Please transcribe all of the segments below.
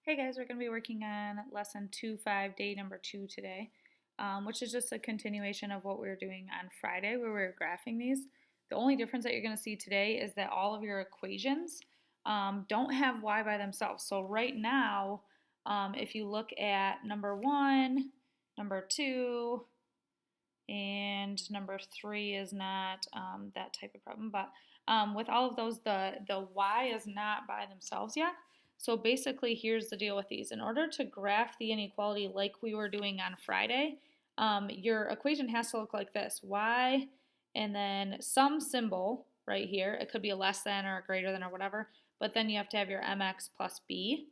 Hey guys, we're going to be working on lesson 2.5, day number 2 today, which is just a continuation of what we were doing on Friday where we were graphing these. The only difference that you're going to see today is that all of your equations don't have y by themselves. So right now, if you look at number 1, number 2, and number 3 is not that type of problem, but with all of those, the y is not by themselves yet. So basically, here's the deal with these. In order to graph the inequality like we were doing on Friday, your equation has to look like this. Y and then some symbol right here. It could be a less than or a greater than or whatever. But then you have to have your mx plus b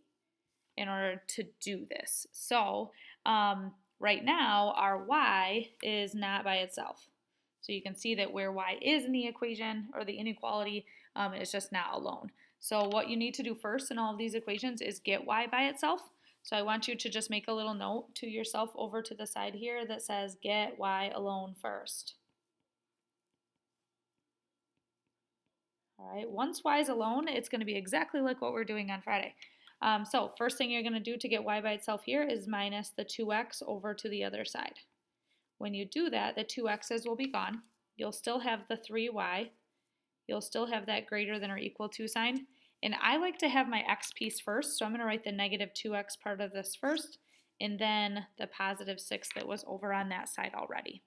in order to do this. So right now, our y is not by itself. So you can see that where y is in the equation or the inequality, it's just not alone. So what you need to do first in all of these equations is get y by itself. So I want you to just make a little note to yourself over to the side here that says get y alone first. All right, once y is alone, it's going to be exactly like what we're doing on Friday. So first thing you're going to do to get y by itself here is minus the 2x over to the other side. When you do that, the 2x's will be gone. You'll still have the 3y. You'll still have that greater than or equal to sign. And I like to have my x piece first, so I'm going to write the negative 2x part of this first, and then the positive 6 that was over on that side already.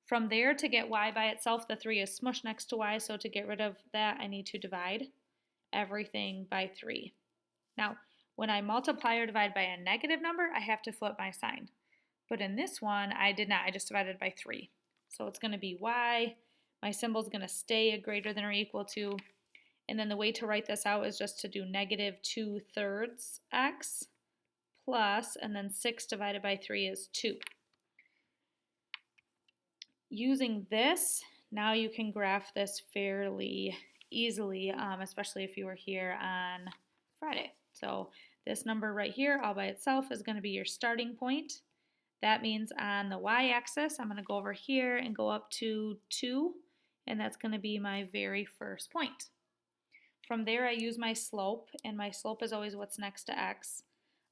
From there, to get y by itself, the 3 is smushed next to y, so to get rid of that, I need to divide everything by 3. Now, when I multiply or divide by a negative number, I have to flip my sign. But in this one, I did not. I just divided by 3. So it's going to be y. My symbol is going to stay a greater than or equal to. And then the way to write this out is just to do negative 2/3 x plus, and then 6 divided by 3 is 2. Using this, now you can graph this fairly easily, especially if you were here on Friday. So this number right here all by itself is going to be your starting point. That means on the y-axis, I'm going to go over here and go up to 2, and that's going to be my very first point. From there, I use my slope, and my slope is always what's next to x.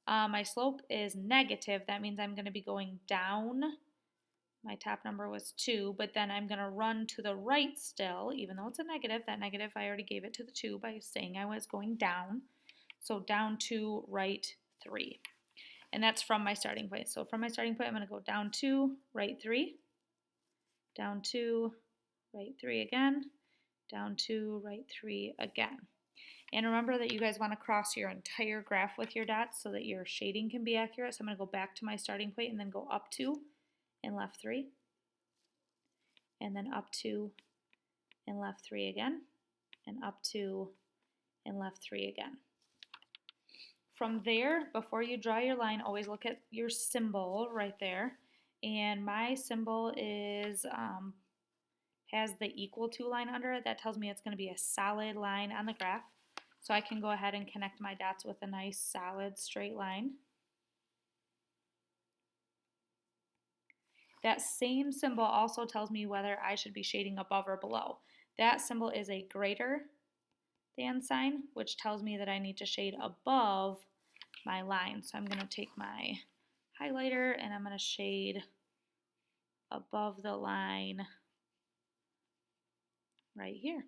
My slope is negative. That means I'm going to be going down. My top number was 2, but then I'm going to run to the right still, even though it's a negative. That negative, I already gave it to the 2 by saying I was going down. So down 2, right 3. And that's from my starting point. So from my starting point, I'm going to go down 2, right 3, down 2, right 3 again, down 2, right 3 again. And remember that you guys want to cross your entire graph with your dots so that your shading can be accurate. So I'm going to go back to my starting point and then go up 2 and left 3, and then up 2 and left 3 again, and up 2 and left 3 again. From there, before you draw your line, always look at your symbol right there. And my symbol is has the equal to line under it. That tells me it's going to be a solid line on the graph. So I can go ahead and connect my dots with a nice solid straight line. That same symbol also tells me whether I should be shading above or below. That symbol is a greater than sign, which tells me that I need to shade above my line. So I'm going to take my highlighter and I'm going to shade above the line right here.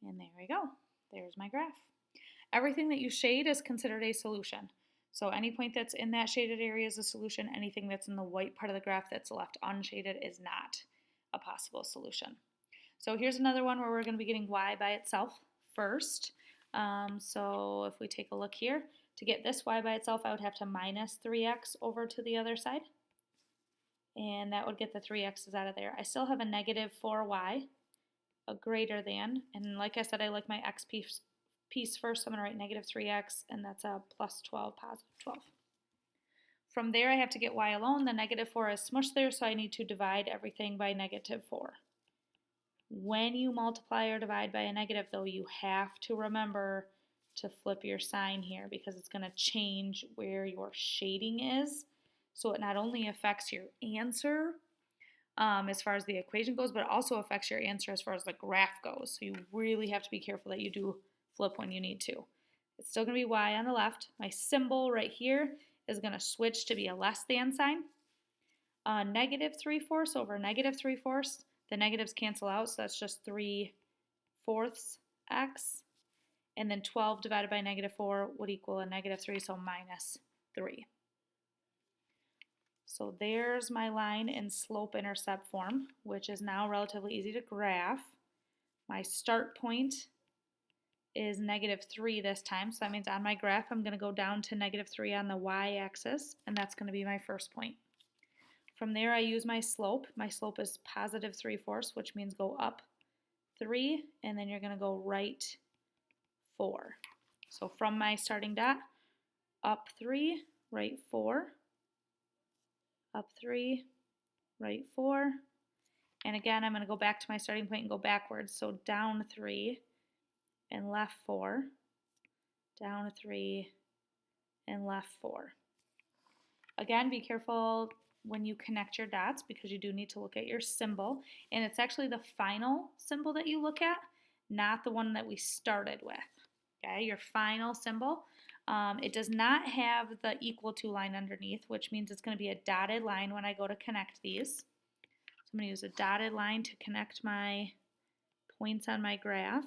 And there we go. There's my graph. Everything that you shade is considered a solution. So any point that's in that shaded area is a solution. Anything that's in the white part of the graph that's left unshaded is not a possible solution. So here's another one where we're going to be getting y by itself first. So if we take a look here, to get this y by itself, I would have to minus 3x over to the other side. And that would get the 3x's out of there. I still have a negative 4y, a greater than, and like I said, I like my x piece first, so I'm going to write negative 3x, and that's a plus 12, positive 12. From there, I have to get y alone. The negative 4 is smushed there, so I need to divide everything by negative 4. When you multiply or divide by a negative, though, you have to remember to flip your sign here because it's going to change where your shading is. So it not only affects your answer, as far as the equation goes, but it also affects your answer as far as the graph goes. So you really have to be careful that you do flip when you need to. It's still going to be y on the left. My symbol right here is going to switch to be a less than sign. Negative 3/4 over negative 3/4. The negatives cancel out, so that's just 3/4 x. And then 12 divided by negative 4 would equal a negative 3, so minus 3. So there's my line in slope-intercept form, which is now relatively easy to graph. My start point is negative 3 this time, so that means on my graph I'm going to go down to negative 3 on the y-axis, and that's going to be my first point. From there I use my slope. My slope is positive 3/4, which means go up 3, and then you're going to go right 4. So from my starting dot, up 3, right 4, up 3, right 4, and again I'm going to go back to my starting point and go backwards, so down 3 and left 4, down 3 and left 4. Again, be careful when you connect your dots because you do need to look at your symbol, and it's actually the final symbol that you look at, not the one that we started with. Okay, your final symbol. It does not have the equal to line underneath, which means it's going to be a dotted line when I go to connect these. So I'm going to use a dotted line to connect my points on my graph.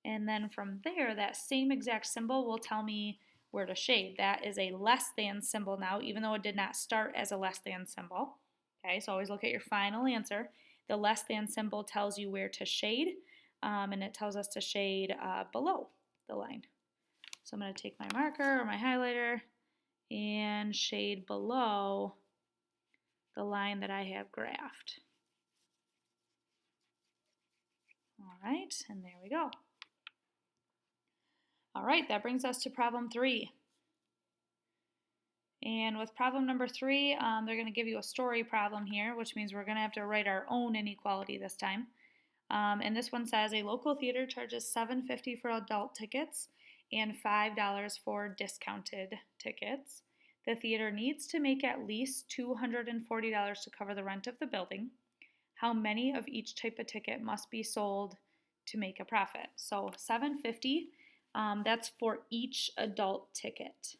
And then from there, that same exact symbol will tell me where to shade. That is a less than symbol now, even though it did not start as a less than symbol. Okay, so always look at your final answer. The less than symbol tells you where to shade, and it tells us to shade below the line. So I'm going to take my marker or my highlighter and shade below the line that I have graphed. All right, and there we go. All right, that brings us to problem 3. And with problem number 3, they're going to give you a story problem here, which means we're going to have to write our own inequality this time. And this one says a local theater charges $7.50 for adult tickets and $5 for discounted tickets. The theater needs to make at least $240 to cover the rent of the building. How many of each type of ticket must be sold to make a profit? So $7.50, that's for each adult ticket.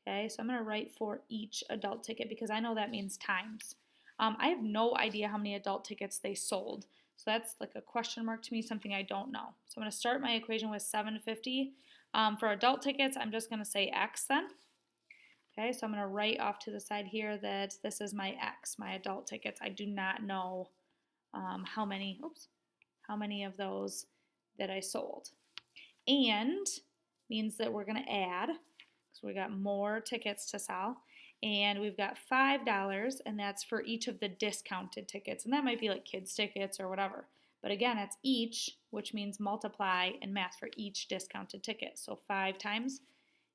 Okay, so I'm going to write for each adult ticket because I know that means times. I have no idea how many adult tickets they sold. So that's like a question mark to me, something I don't know. So I'm going to start my equation with $7.50. For adult tickets, I'm just going to say X then. Okay, so I'm going to write off to the side here that this is my X, my adult tickets. I do not know how many of those that I sold. And means that we're going to add, so we got more tickets to sell, and we've got $5, and that's for each of the discounted tickets, and that might be like kids tickets or whatever. But again, it's each, which means multiply in math for each discounted ticket. So 5 times.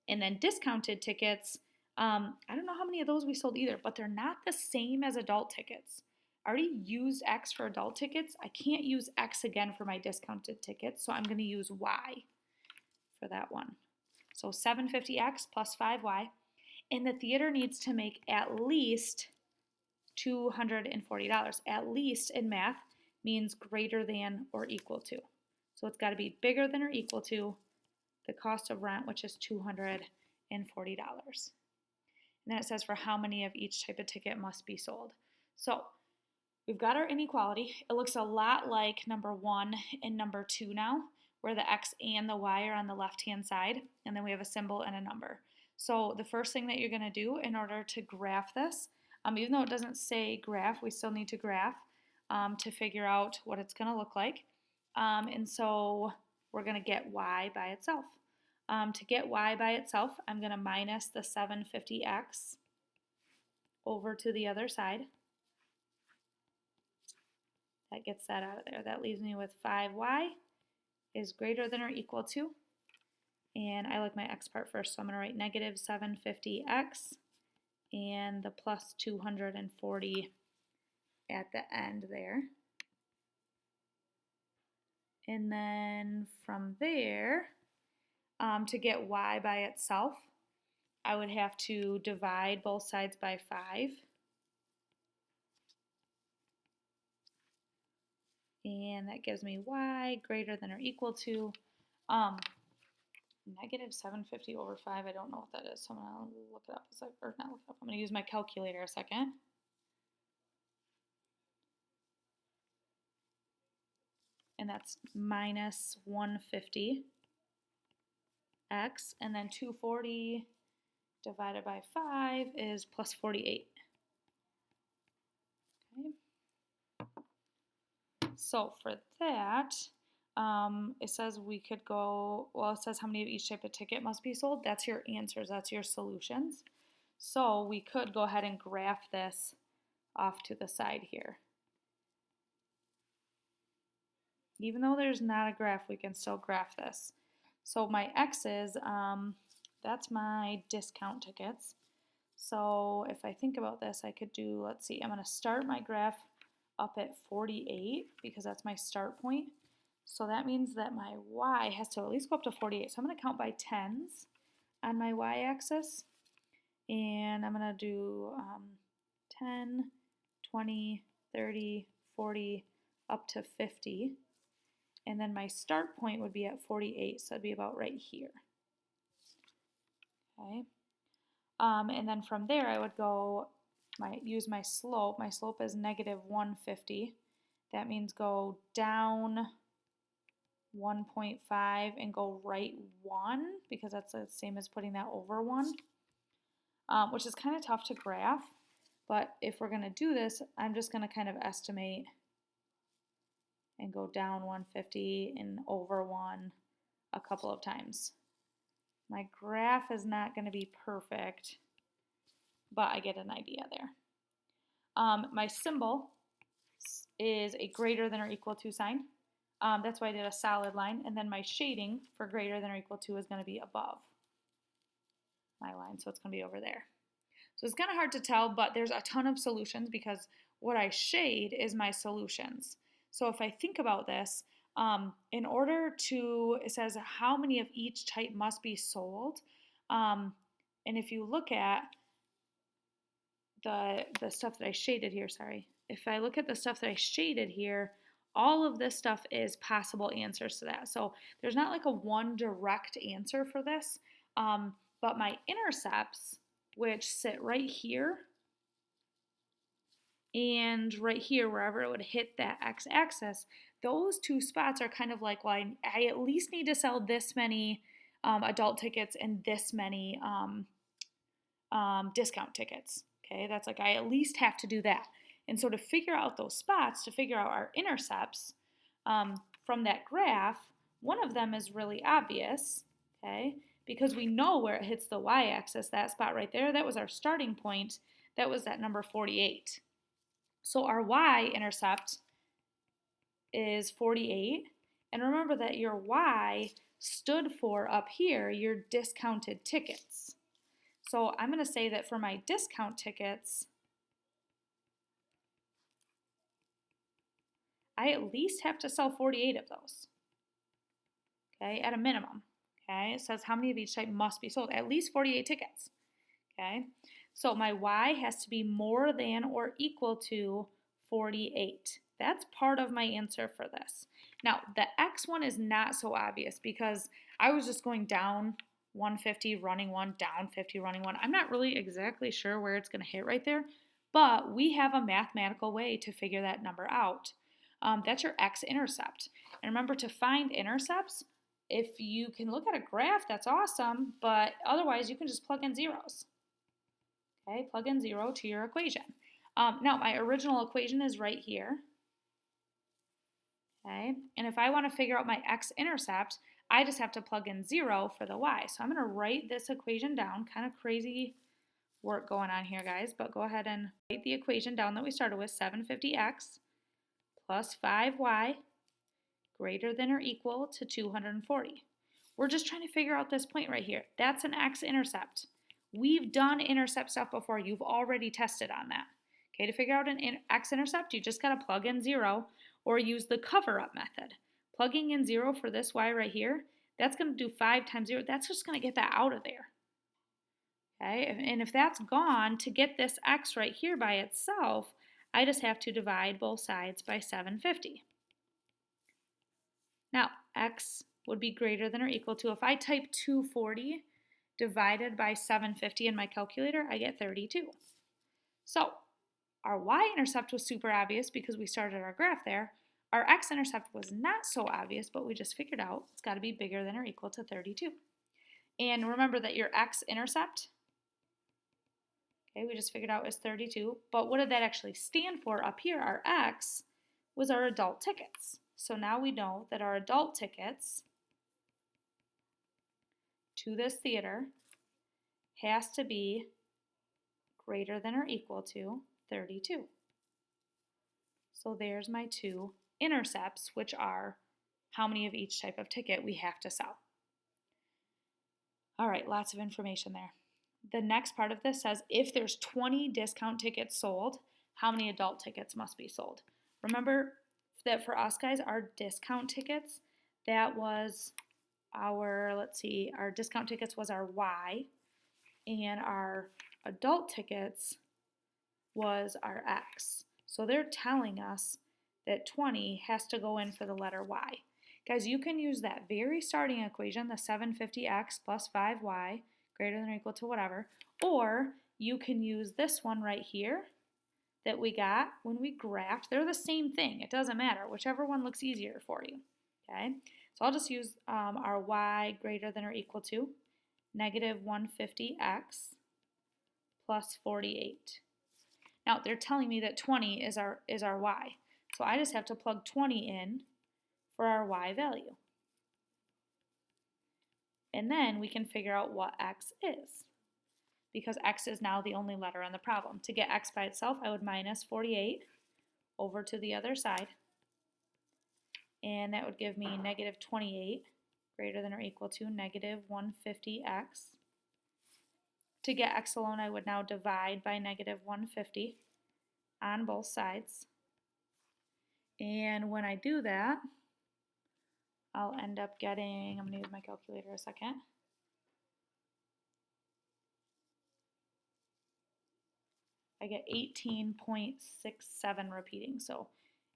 And then discounted tickets, I don't know how many of those we sold either, but they're not the same as adult tickets. I already used X for adult tickets. I can't use X again for my discounted tickets, so I'm going to use Y for that one. So $7.50X plus 5Y. And the theater needs to make at least $240. At least in math means greater than or equal to. So it's got to be bigger than or equal to the cost of rent, which is $240. And then it says for how many of each type of ticket must be sold. So we've got our inequality. It looks a lot like number 1 and number 2 now, where the X and the Y are on the left-hand side, and then we have a symbol and a number. So the first thing that you're going to do in order to graph this, even though it doesn't say graph, we still need to graph to figure out what it's going to look like. And so we're going to get Y by itself. To get Y by itself, I'm going to minus the 750X over to the other side. That gets that out of there. That leaves me with 5Y is greater than or equal to, and I like my X part first, so I'm going to write negative 750X and the plus 240 at the end there. And then from there, to get Y by itself, I would have to divide both sides by 5. And that gives me y greater than or equal to negative 750 over 5. I don't know what that is, so I'm going to look it up. Or not look it up. I'm going to use my calculator a second. And that's minus 150 x, and then 240 divided by 5 is plus 48. Okay. So for that, it says we could go, well, it says how many of each type of ticket must be sold. That's your answers, that's your solutions. So we could go ahead and graph this off to the side here. Even though there's not a graph, we can still graph this. So my x's, that's my discount tickets. So if I think about this, I could do, let's see, I'm going to start my graph up at 48 because that's my start point. So that means that my y has to at least go up to 48. So I'm going to count by tens on my y-axis. And I'm going to do 10, 20, 30, 40, up to 50. And then my start point would be at 48, so it'd be about right here. Okay. And then from there, I would go, use my slope. My slope is negative 150. That means go down 1.5 and go right 1, because that's the same as putting that over 1, which is kind of tough to graph. But if we're going to do this, I'm just going to kind of estimate and go down 150 and over 1 a couple of times. My graph is not going to be perfect, but I get an idea there. My symbol is a greater than or equal to sign. That's why I did a solid line. And then my shading for greater than or equal to is going to be above my line, so it's going to be over there. So it's kind of hard to tell, but there's a ton of solutions because what I shade is my solutions. So if I think about this, in order to, it says how many of each type must be sold. And if you look at the stuff that I shaded here, if I look at the stuff that I shaded here, all of this stuff is possible answers to that. So there's not like a one direct answer for this, but my intercepts, which sit right here and right here, wherever it would hit that x-axis, those two spots are kind of like, well, I at least need to sell this many adult tickets and this many discount tickets. Okay, that's like I at least have to do that. And so to figure out those spots, to figure out our intercepts from that graph, one of them is really obvious, okay, because we know where it hits the y-axis, that spot right there, that was our starting point, that was that number 48. So our y-intercept is 48, and remember that your y stood for up here your discounted tickets. So I'm going to say that for my discount tickets, I at least have to sell 48 of those, okay, at a minimum. Okay, it says how many of each type must be sold, at least 48 tickets. Okay, so my y has to be more than or equal to 48. That's part of my answer for this. Now, the x one is not so obvious because I was just going down 150, running 1, down 50, running 1. I'm not really exactly sure where it's going to hit right there, but we have a mathematical way to figure that number out. That's your x-intercept. And remember, to find intercepts, if you can look at a graph, that's awesome, but otherwise you can just plug in zeros. Okay, plug in 0 to your equation. Now, my original equation is right here. Okay, and if I want to figure out my x-intercept, I just have to plug in 0 for the y. So I'm going to write this equation down. Kind of crazy work going on here, guys, but go ahead and write the equation down that we started with, 750x plus 5y greater than or equal to 240. We're just trying to figure out this point right here. That's an x-intercept. We've done intercept stuff before. You've already tested on that. Okay, to figure out an x-intercept, you just got to plug in 0 or use the cover-up method. Plugging in 0 for this y right here, that's going to do 5 times 0. That's just going to get that out of there. Okay, and if that's gone, to get this x right here by itself, I just have to divide both sides by 750. Now, x would be greater than or equal to, if I type 240 divided by 750 in my calculator, I get 32. So, our y-intercept was super obvious because we started our graph there. Our x-intercept was not so obvious, but we just figured out it's got to be bigger than or equal to 32. And remember that your x-intercept, okay, we just figured out is 32, but what did that actually stand for up here? Our x was our adult tickets. So now we know that our adult tickets to this theater has to be greater than or equal to 32. So there's my two intercepts, which are how many of each type of ticket we have to sell. All right, lots of information there. The next part of this says if there's 20 discount tickets sold, how many adult tickets must be sold? Remember that for us guys, our discount tickets, that was our, our discount tickets was our Y, and our adult tickets was our X. So they're telling us that 20 has to go in for the letter Y. Guys, you can use that very starting equation, the 750x plus 5y greater than or equal to whatever, or you can use this one right here that we got when we graphed. They're the same thing. It doesn't matter, whichever one looks easier for you. Okay, so I'll just use our y greater than or equal to negative 150x plus 48. Now they're telling me that 20 is our y. So I just have to plug 20 in for our y value. And then we can figure out what x is, because x is now the only letter in the problem. To get x by itself, I would minus 48 over to the other side, and that would give me negative 28 greater than or equal to negative 150x. To get x alone, I would now divide by negative 150 on both sides. And when I do that, I'll end up getting, I'm going to use my calculator a second. I get 18.67 repeating, so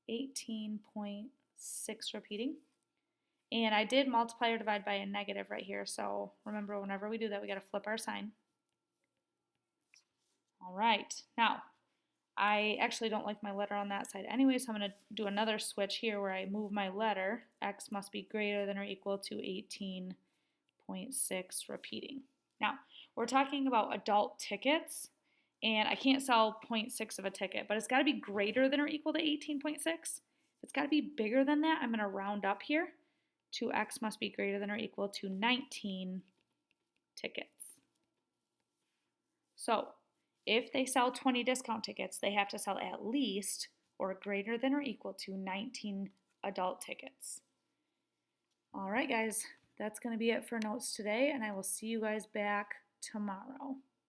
18.6 repeating. And I did multiply or divide by a negative right here, so remember whenever we do that, we got to flip our sign. All right, now I actually don't like my letter on that side anyway, so I'm going to do another switch here where I move my letter. X must be greater than or equal to 18.6 repeating. Now, we're talking about adult tickets, and I can't sell 0.6 of a ticket, but it's got to be greater than or equal to 18.6. It's got to be bigger than that. I'm going to round up here to X must be greater than or equal to 19 tickets. So if they sell 20 discount tickets, they have to sell at least or greater than or equal to 19 adult tickets. All right, guys, that's going to be it for notes today, and I will see you guys back tomorrow.